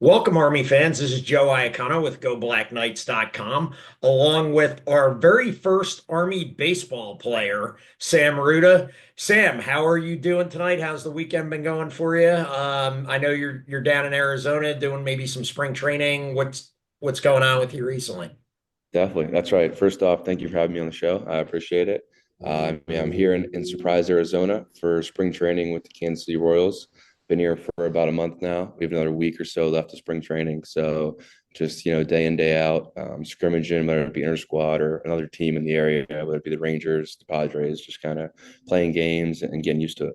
Welcome, Army fans. This is Joe Iacono with GoBlackKnights.com, along with our very first Army baseball player, Sam Ruda. Sam, how are you doing tonight? How's the weekend been going for you? I know you're down in Arizona doing maybe some spring training. What's going on with you recently? Definitely. That's right. First off, thank you for having me on the show. I appreciate it. I'm here in Surprise, Arizona for spring training with the Kansas City Royals. Been here for about a month now. We have another week or so left of spring training. So just, day in, day out, scrimmaging, whether it be inter squad or another team in the area, whether it be the Rangers, the Padres, just kind of playing games and getting used to it.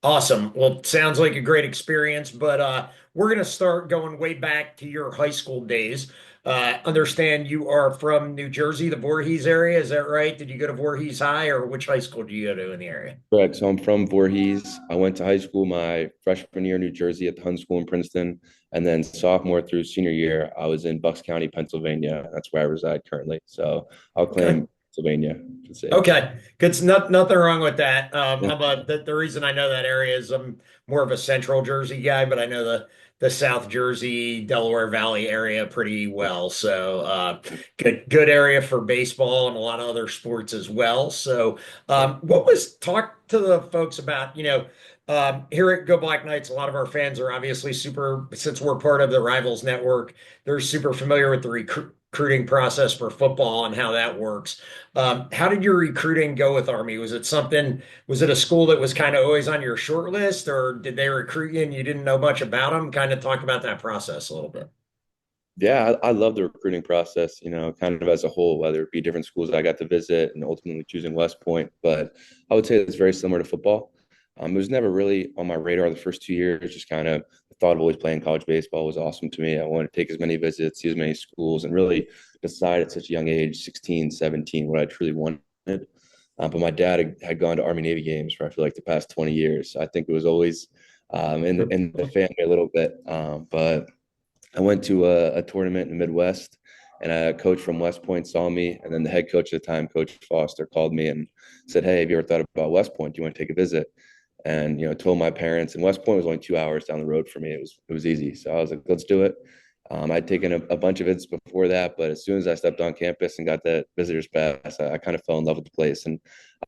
Awesome. Well, sounds like a great experience, but we're going to start going way back to your high school days. Understand you are from New Jersey, the Voorhees area. Is that right? Did you go to Voorhees High, or which high school do you go to in the area? Correct. So I'm from Voorhees. I went to high school my freshman year in New Jersey at the Hun School in Princeton. And then sophomore through senior year, I was in Bucks County, Pennsylvania. That's where I reside currently. So I'll Okay. claim Pennsylvania to say. Okay. Good. Nothing wrong with that. Yeah. The reason I know that area is I'm more of a central Jersey guy, but I know the South Jersey, Delaware Valley area pretty well. So good area for baseball and a lot of other sports as well. So what was talk to the folks about, here at Go Black Knights, a lot of our fans are obviously super, since we're part of the Rivals Network, they're super familiar with the recruiting process for football and how that works. How did your recruiting go with Army? Was it a school that was kind of always on your short list, or did they recruit you and you didn't know much about them? Kind of talk about that process a little bit. Yeah, I love the recruiting process, kind of as a whole, whether it be different schools I got to visit and ultimately choosing West Point. But I would say it's very similar to football. It was never really on my radar the first 2 years, just kind of the thought of always playing college baseball was awesome to me. I wanted to take as many visits, see as many schools, and really decide at such a young age, 16, 17, what I truly wanted. But my dad had gone to Army Navy games for I feel like the past 20 years. So I think it was always in the family a little bit. But I went to a tournament in the Midwest, and a coach from West Point saw me, and then the head coach at the time, Coach Foster, called me and said, "Hey, have you ever thought about West Point? Do you want to take a visit?" And told my parents. And West Point was only 2 hours down the road for me. It was easy, so I was like, "Let's do it." I'd taken a bunch of visits before that, but as soon as I stepped on campus and got that visitor's pass, I kind of fell in love with the place. And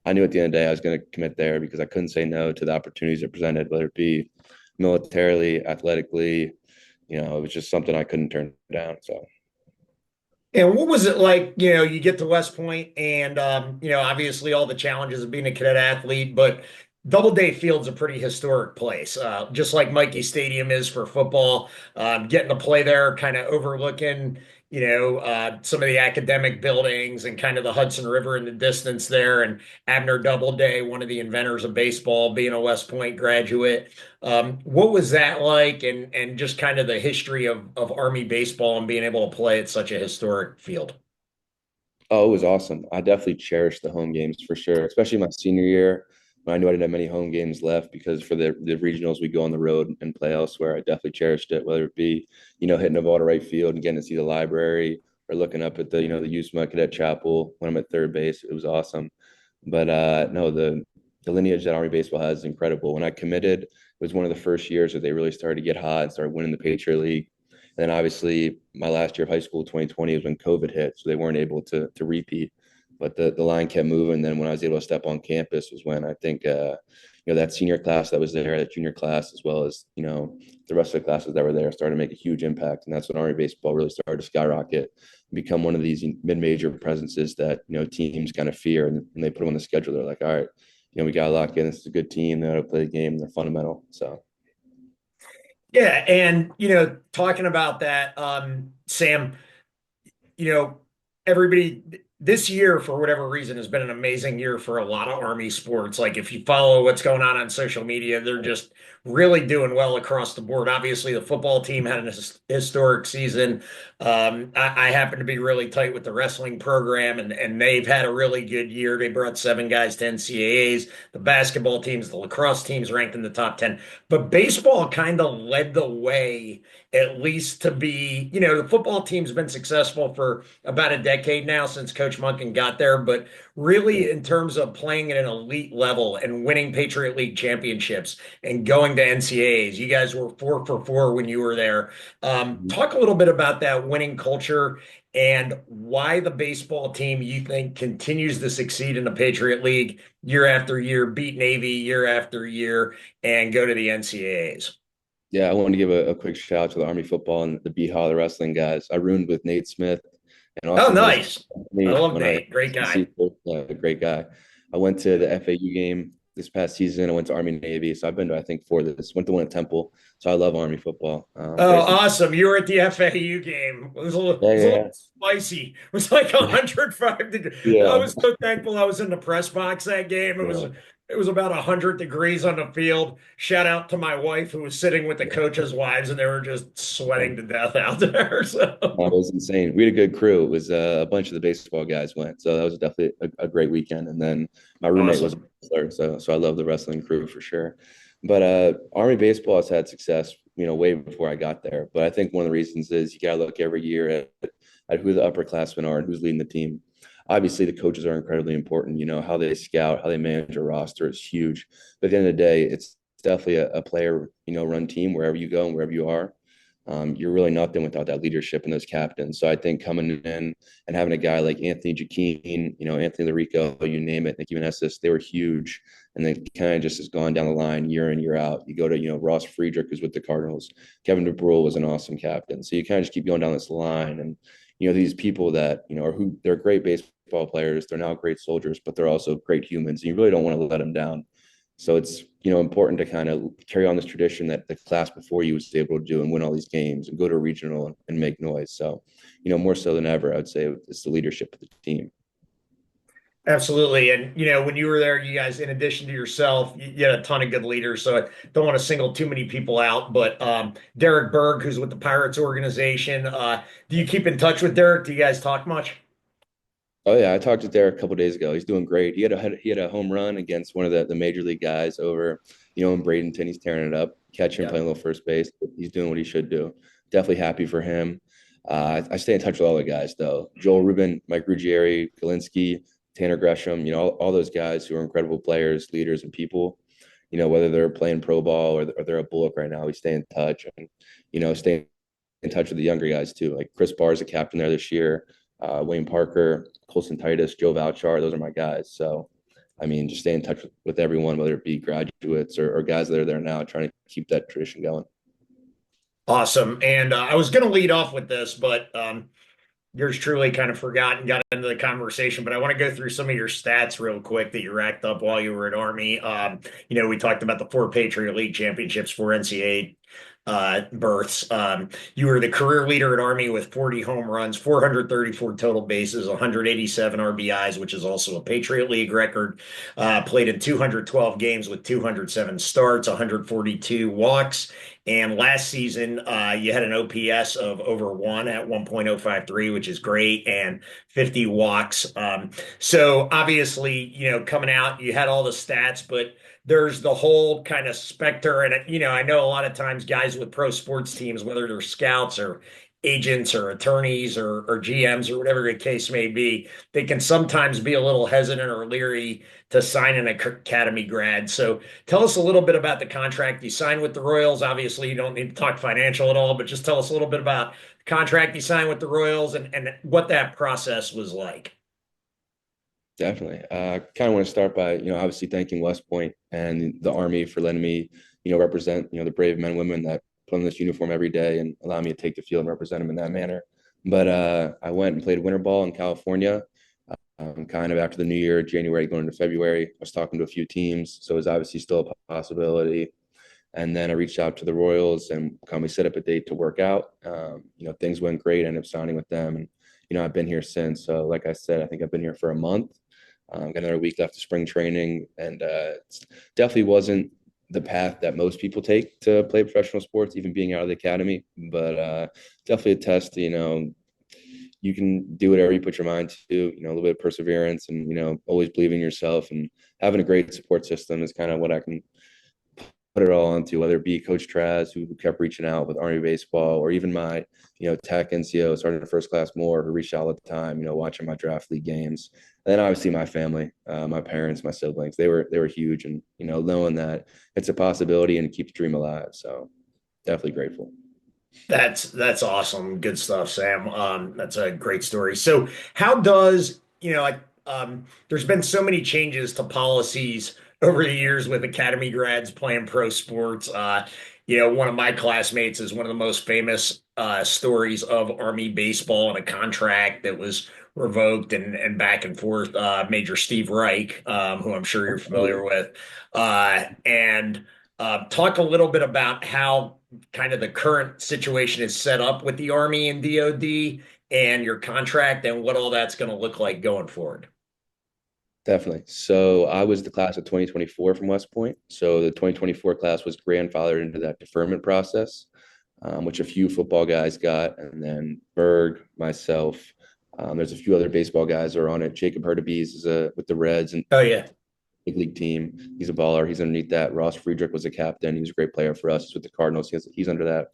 I knew at the end of the day I was going to commit there because I couldn't say no to the opportunities it presented, whether it be militarily, athletically, it was just something I couldn't turn down. So, And what was it like? You get to West Point and, obviously all the challenges of being a cadet athlete, but Doubleday Field's a pretty historic place, just like Mikey Stadium is for football. Getting to play there, kind of overlooking, some of the academic buildings and kind of the Hudson River in the distance there. And Abner Doubleday, one of the inventors of baseball, being a West Point graduate. What was that like, and just kind of the history of Army baseball and being able to play at such a historic field? oh, it was awesome. I definitely cherished the home games for sure, especially my senior year when I knew I didn't have many home games left because for the regionals we go on the road and play elsewhere. I definitely cherished it, whether it be hitting the ball to right field and getting to see the library or looking up at the USMA Cadet Chapel when I'm at third base. It was awesome. But no, the lineage that Army baseball has is incredible. When I committed, it was one of the first years that they really started to get hot and started winning the Patriot League. And then obviously my last year of high school, 2020, was when COVID hit, so they weren't able to repeat. But the line kept moving. Then when I was able to step on campus was when I think that senior class that was there, that junior class, as well as the rest of the classes that were there, started to make a huge impact. And that's when Army baseball really started to skyrocket, and become one of these mid-major presences that teams kind of fear. And when they put them on the schedule, they're like, all right, we got to lock in. This is a good team. They know how to play the game. They're fundamental. So. Yeah, and talking about that, Sam, you know, everybody this year, for whatever reason, has been an amazing year for a lot of Army sports. Like if you follow what's going on social media, they're just really doing well across the board. Obviously, the football team had an historic season. I happen to be really tight with the wrestling program, and they've had a really good year. They brought 7 guys to NCAAs. The basketball teams, the lacrosse teams ranked in the top 10. But baseball kind of led the way, at least to be, the football team's been successful for about a decade now since Coach Coach Monken got there, but really in terms of playing at an elite level and winning Patriot League championships and going to NCAAs. You guys were 4 for 4 when you were there. Mhm. Talk a little bit about that winning culture and why the baseball team you think continues to succeed in the Patriot League year after year, beat Navy year after year, and go to the NCAAs. Yeah, I wanted to give a quick shout out to the Army football and the Beehaw, the wrestling guys. I roomed with Nate Smith and Oh, Austin Hayes nice. I love when I Nate. Great see guy. a great guy. I went to the FAU game this past season. I went to Army Navy, so I've been to I think 4 this. Went to one at Temple, so I love Army football. Oh, Very awesome. You were at the FAU game. It yeah, was a little yeah, spicy. It was like yeah, 105 degrees. I yeah, was so thankful I was in the press box that game. yeah. It was about 100 degrees on the field. Shout out to my wife who was sitting with the coaches' wives and they were just Yeah. sweating to death out there. It So was insane. We had a good crew. It was a bunch of the baseball guys went, so that was definitely a great weekend. And then my roommate was a awesome. wrestler, so I love the wrestling crew for sure. But Army baseball has had success, way before I got there. But I think one of the reasons is you got to look every year at who the upperclassmen are and who's leading the team. Obviously, the coaches are incredibly important. How they scout, how they manage a roster is huge. But at the end of the day, it's definitely a player, run team wherever you go and wherever you are. You're really nothing without that leadership and those captains. So I think coming in and having a guy like Anthony Jaquin, Anthony Larico, you name it, Nicky Vanessas, they were huge. And then kind of just has gone down the line year in, year out. You go to, Ross Friedrich, who's with the Cardinals. Kevin DeBrule was an awesome captain. So you kind of just keep going down this line. And, these people that, are who they're great baseball players. They're now great soldiers, but they're also great humans. And you really don't want to let them down. So it's important to kind of carry on this tradition that the class before you was able to do and win all these games and go to a regional and make noise. So, more so than ever, I would say it's the leadership of the team. Absolutely. And, when you were there, you guys, in addition to yourself, you had a ton of good leaders. So I don't want to single too many people out, but Derek Berg, who's with the Pirates organization, do you keep in touch with Derek? Do you guys talk much? Oh yeah, I talked to Derek a couple days ago. He's doing great. He had a home run against one of the major league guys over, in Bradenton. He's tearing it up, catching, Yeah. playing a little first base. He's doing what he should do. Definitely happy for him. I stay in touch with all the guys though. Joel Rubin, Mike Ruggieri, Galinsky, Tanner Gresham. All those guys who are incredible players, leaders, and people. Whether they're playing pro ball or they're a Bullock right now, we stay in touch and stay in touch with the younger guys too. Like Chris Barr is a captain there this year. Wayne Parker, Colson Titus, Joe Vouchar, those are my guys. So, I mean, just stay in touch with everyone, whether it be graduates or guys that are there now, trying to keep that tradition going. Awesome. And I was going to lead off with this, but yours truly kind of forgot and got into the conversation, but I want to go through some of your stats real quick that you racked up while you were at Army. We talked about the 4 Patriot League championships, 4 NCAA berths. You were the career leader at Army with 40 home runs, 434 total bases, 187 RBIs, which is also a Patriot League record. Played in 212 games with 207 starts, 142 walks. And last season, you had an OPS of over 1 at 1.053, which is great, and 50 walks. So obviously, coming out, you had all the stats, but there's the whole kind of specter. And, I know a lot of times guys with pro sports teams, whether they're scouts or agents or attorneys or GMs or whatever the case may be, they can sometimes be a little hesitant or leery to sign an academy grad. So tell us a little bit about the contract you signed with the Royals. Obviously, you don't need to talk financial at all, but just tell us a little bit about the contract you signed with the Royals and what that process was like. Definitely. Kind of want to start by, obviously thanking West Point and the Army for letting me, represent, the brave men and women that put on this uniform every day and allow me to take the field and represent them in that manner. But I went and played winter ball in California, kind of after the new year, January going into February. I was talking to a few teams, so it was obviously still a possibility. And then I reached out to the Royals and we set up a date to work out. Things went great. I ended up signing with them. And, I've been here since. So, like I said, I think I've been here for a month. Got another week left of spring training. And it definitely wasn't the path that most people take to play professional sports, even being out of the academy. But definitely a test, you can do whatever you put your mind to, a little bit of perseverance and, always believing in yourself and having a great support system is kind of what I can put it all onto, whether it be Coach Traz, who kept reaching out with Army baseball, or even my, tech NCO, starting first class more, who reached out all the time, watching my draft league games. And then obviously my family, my parents, my siblings, they were huge, and knowing that it's a possibility and keep the dream alive. So definitely grateful. That's awesome. Good stuff, Sam. That's a great story. So how does, there's been so many changes to policies over the years with academy grads playing pro sports. One of my classmates is one of the most famous stories of Army baseball and a contract that was revoked and back and forth. Major Steve Reich, who I'm sure you're familiar with, and talk a little bit about how kind of the current situation is set up with the Army and DoD and your contract and what all that's going to look like going forward. Definitely. So I was the class of 2024 from West Point. So the 2024 class was grandfathered into that deferment process, which a few football guys got, and then Berg, myself. There's a few other baseball guys that are on it. Jacob Hurtubise is with the Reds and Oh yeah. big league team. He's a baller. He's underneath that. Ross Friedrich was a captain. He was a great player for us. He's with the Cardinals. He's under that.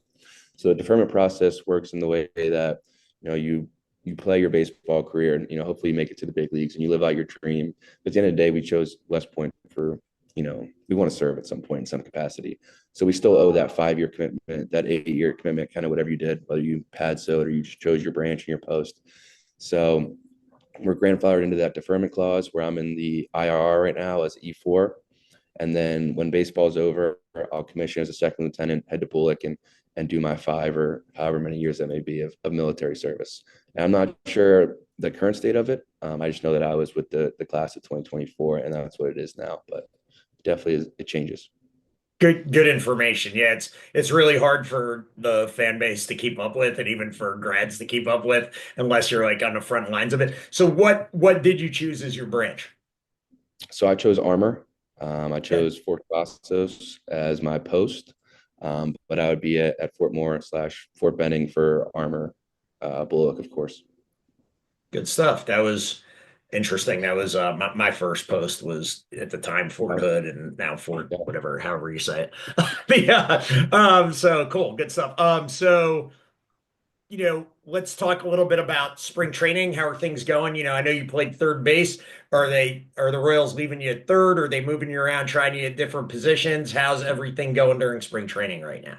So the deferment process works in the way that you play your baseball career, and hopefully you make it to the big leagues and you live out your dream. But at the end of the day, we chose West Point for we want to serve at some point in some capacity. So we still owe that 5 year commitment, that 8 year commitment, kind of whatever you did, whether you pad sewed or you just chose your branch and your post. So we're grandfathered into that deferment clause where I'm in the IRR right now as E4. And then when baseball's over, I'll commission as a second lieutenant, head to Bullock, and do my 5 or however many years that may be of military service. And I'm not sure the current state of it. I just know that I was with the class of 2024, and that's what it is now. But definitely it changes. Good information. Yeah, it's really hard for the fan base to keep up with and even for grads to keep up with unless you're like on the front lines of it. So what did you choose as your branch? So I chose armor. I Okay. chose Fort Costos as my post, but I would be at Fort Moore / Fort Benning for armor, Bullock, of course. Good stuff. That was interesting. That was my first post was at the time Fort Hood and now Fort Yeah. whatever, however you say it. But yeah. So cool, good stuff. So let's talk a little bit about spring training. How are things going? I know you played third base. Are the Royals leaving you at third? Are they moving you around, trying you at different positions? How's everything going during spring training right now?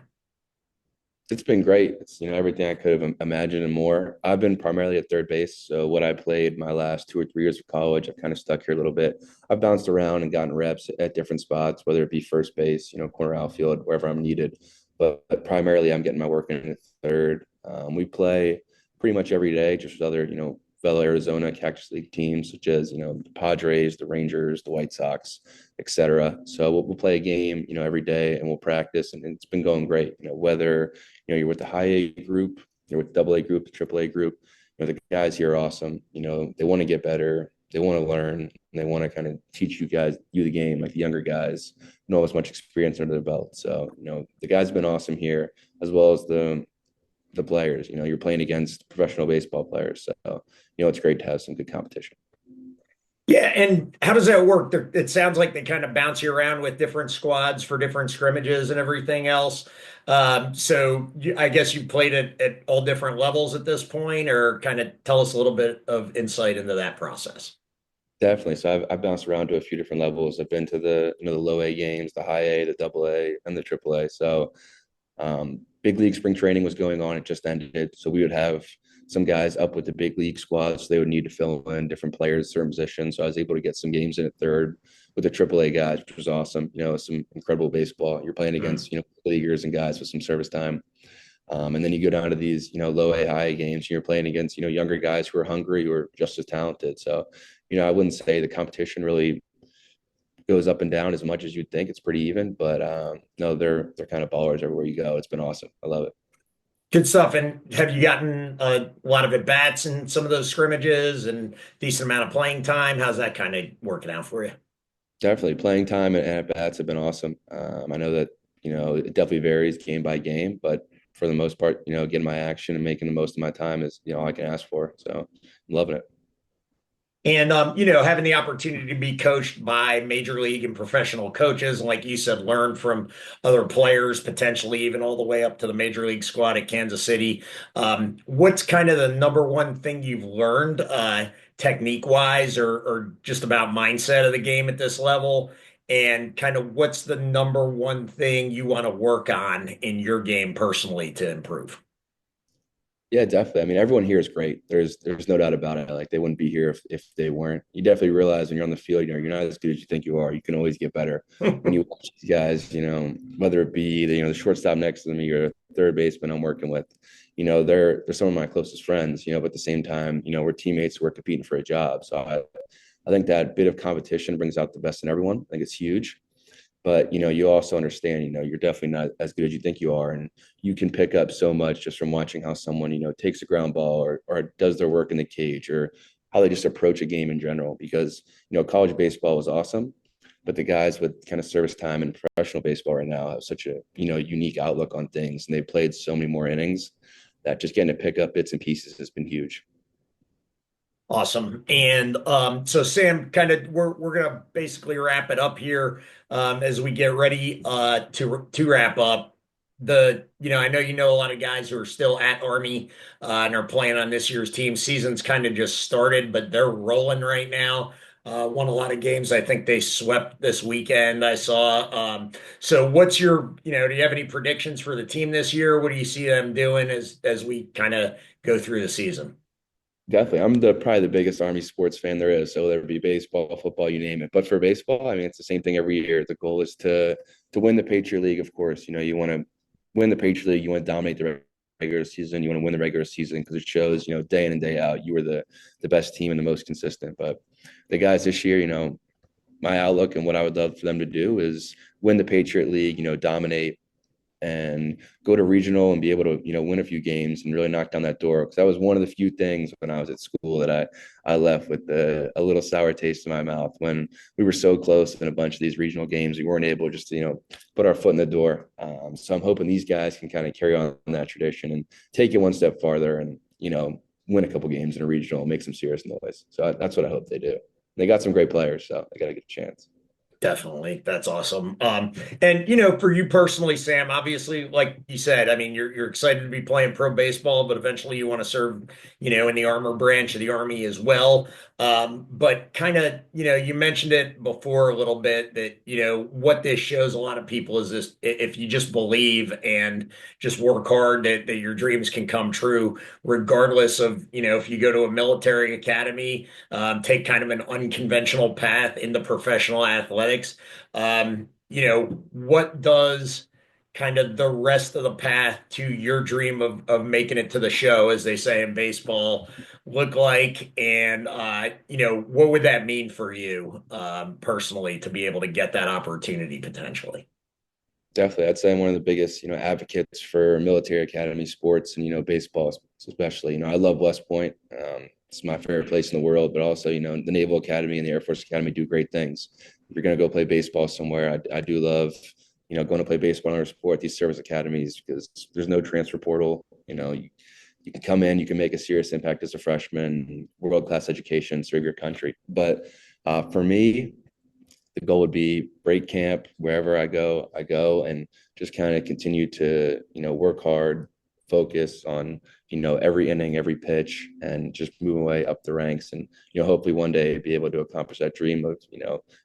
It's been great. It's everything I could have imagined and more. I've been primarily at third base, so what I played my last 2 or 3 years of college, I've kind of stuck here a little bit. I've bounced around and gotten reps at different spots, whether it be first base, corner outfield, wherever I'm needed. But primarily, I'm getting my work in at third. We play pretty much every day, just with other fellow Arizona Cactus League teams, such as the Padres, the Rangers, the White Sox, etc. So we'll play a game, every day, and we'll practice, and it's been going great. Whether you're with the high A group, you're with double A group, the triple A group. The guys here are awesome. They want to get better, they want to learn, and they want to kind of teach you the game, like the younger guys know as much experience under their belt. So, the guys have been awesome here, as well as the players. You're playing against professional baseball players. So, it's great to have some good competition. Yeah, and how does that work? It sounds like they kind of bounce you around with different squads for different scrimmages and everything else. I guess you played at all different levels at this point, or kind of tell us a little bit of insight into that process. Definitely. So I've bounced around to a few different levels. I've been to the low A games, the high A, the double A, and the triple A. So big league spring training was going on. It just ended. So we would have some guys up with the big league squads. So they would need to fill in different players, certain positions. So I was able to get some games in at third with the triple A guys, which was awesome. Some incredible baseball. You're playing Mm. against, leaguers and guys with some service time. And then you go down to these, low A, high A games, and you're playing against, younger guys who are hungry, who are just as talented. So, I wouldn't say the competition really goes up and down as much as you'd think. It's pretty even, but no, they're kind of ballers everywhere you go. It's been awesome. I love it. Good stuff. And have you gotten a lot of at bats in some of those scrimmages and decent amount of playing time? How's that kind of working out for you? Definitely playing time and at bats have been awesome. I know that it definitely varies game by game, but for the most part, getting my action and making the most of my time is all I can ask for. So I'm loving it. And having the opportunity to be coached by major league and professional coaches, and like you said, learn from other players, potentially even all the way up to the major league squad at Kansas City. What's kind of the number one thing you've learned, technique wise, or just about mindset of the game at this level? And kind of what's the number one thing you want to work on in your game personally to improve? Yeah, definitely. I mean, everyone here is great. There's no doubt about it. Like they wouldn't be here if they weren't. You definitely realize when you're on the field, you're not as good as you think you are. You can always get better. When you watch these guys, whether it be the shortstop next to me or the third baseman I'm working with, they're some of my closest friends, but at the same time, we're teammates, we're competing for a job. So I think that bit of competition brings out the best in everyone. I think it's huge. But you also understand, you're definitely not as good as you think you are, and you can pick up so much just from watching how someone takes a ground ball or does their work in the cage, or how they just approach a game in general. Because college baseball was awesome, but the guys with kind of service time and professional baseball right now have such a unique outlook on things, and they've played so many more innings that just getting to pick up bits and pieces has been huge. Awesome. And so Sam, kind of we're gonna basically wrap it up here as we get ready to wrap up. I know a lot of guys who are still at Army and are playing on this year's team. Season's kind of just started, but they're rolling right now. Won a lot of games. I think they swept this weekend, I saw. So what's do you have any predictions for the team this year? What do you see them doing as we kind of go through the season? Definitely. I'm probably the biggest Army sports fan there is. So whether it be baseball, football, you name it. But for baseball, I mean, it's the same thing every year. The goal is to win the Patriot League, of course. You want to win the Patriot League, you want to dominate the regular season, you want to win the regular season because it shows, day in and day out, you were the best team and the most consistent. But the guys this year, my outlook and what I would love for them to do is win the Patriot League, dominate and go to regional and be able to win a few games and really knock down that door, because that was one of the few things when I was at school that I left with a little sour taste in my mouth when we were so close in a bunch of these regional games. We weren't able just to put our foot in the door. So I'm hoping these guys can kind of carry on that tradition and take it one step farther and win a couple games in a regional and make some serious noise. So that's what I hope they do. They got some great players, so they got to get a chance. Definitely. That's awesome. And for you personally, Sam, obviously, like you said, I mean, you're excited to be playing pro baseball, but eventually you want to serve, in the armor branch of the Army as well. But kind of, you mentioned it before a little bit that, what this shows a lot of people is this: if you just believe and just work hard, that your dreams can come true, regardless of, if you go to a military academy, take kind of an unconventional path into professional athletics. What does kind of the rest of the path to your dream of making it to the show, as they say in baseball, look like? And, what would that mean for you personally to be able to get that opportunity potentially? Definitely. I'd say I'm one of the biggest, advocates for military academy sports and, baseball especially. I love West Point. It's my favorite place in the world, but also, the Naval Academy and the Air Force Academy do great things. If you're going to go play baseball somewhere, I do love, going to play baseball or support these service academies because there's no transfer portal. You can come in, you can make a serious impact as a freshman, world-class education, serve your country. But for me, the goal would be break camp wherever I go and just kind of continue to, work hard, focus on, every inning, every pitch, and just move away up the ranks. And, hopefully one day be able to accomplish that dream of,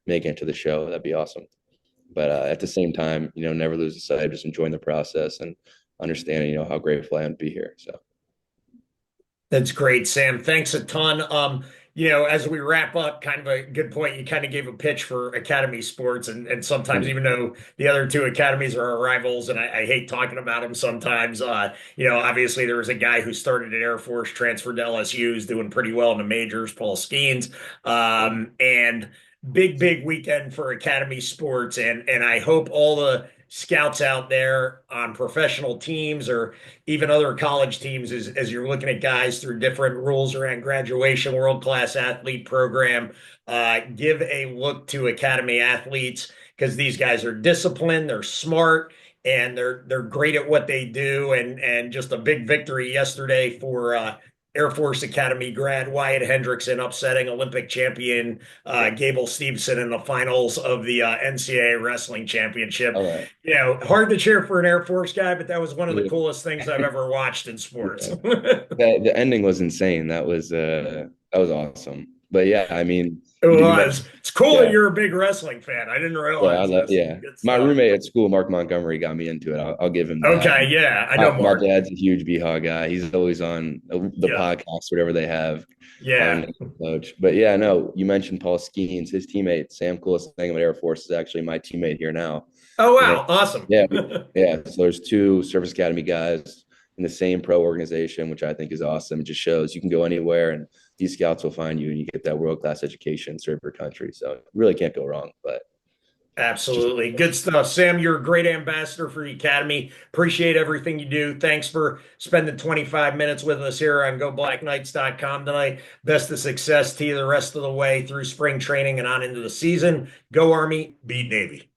making it to the show. That'd be awesome. But at the same time, never lose the sight of just enjoying the process and understanding, how grateful I am to be here. So. That's great, Sam. Thanks a ton. As we wrap up, kind of a good point. You kind of gave a pitch for Academy sports, and sometimes, even though the other two academies are our rivals, and I hate talking about them sometimes, obviously there was a guy who started at Air Force, transferred to LSU, is doing pretty well in the majors, Paul Skeens, and big weekend for Academy sports, and I hope all the scouts out there on professional teams or even other college teams as you're looking at guys through different rules around graduation, world-class athlete program, give a look to academy athletes because these guys are disciplined, they're smart, and they're great at what they do. And just a big victory yesterday for Air Force Academy grad Wyatt Hendrickson upsetting Olympic champion Gable Steveson in the finals of the NCAA Wrestling Championship. All Hard to cheer for an Air Force guy, but that was one of the right. coolest things I've ever watched in sports. Yeah. The ending was insane. That was awesome. But yeah, I mean, It you mentioned was. It's cool that yeah, you're a big wrestling fan. I didn't yeah, realize this. yeah. Good My stuff. roommate at school, Mark Montgomery, got me into it. I'll give him that. Okay, yeah, I know My Mark. dad's a huge BHA guy. He's always on the Yeah, podcast, whatever they have yeah. on Coach. But yeah, no, you mentioned Paul Skeens, his teammate Sam Coolest at Air Force is actually my teammate here now. Oh And wow, awesome. yeah, yeah. So there's two Service Academy guys in the same pro organization, which I think is awesome. It just shows you can go anywhere and these scouts will find you and you get that world class education, serve your country. So you really can't go wrong. But it's just Absolutely. Good stuff. Sam, you're a great ambassador for the Academy. Appreciate everything you do. Thanks for spending 25 minutes with us here on GoBlackKnights.com tonight. Best of success to you the rest of the way through spring training and on into the season. Go Army, beat Navy.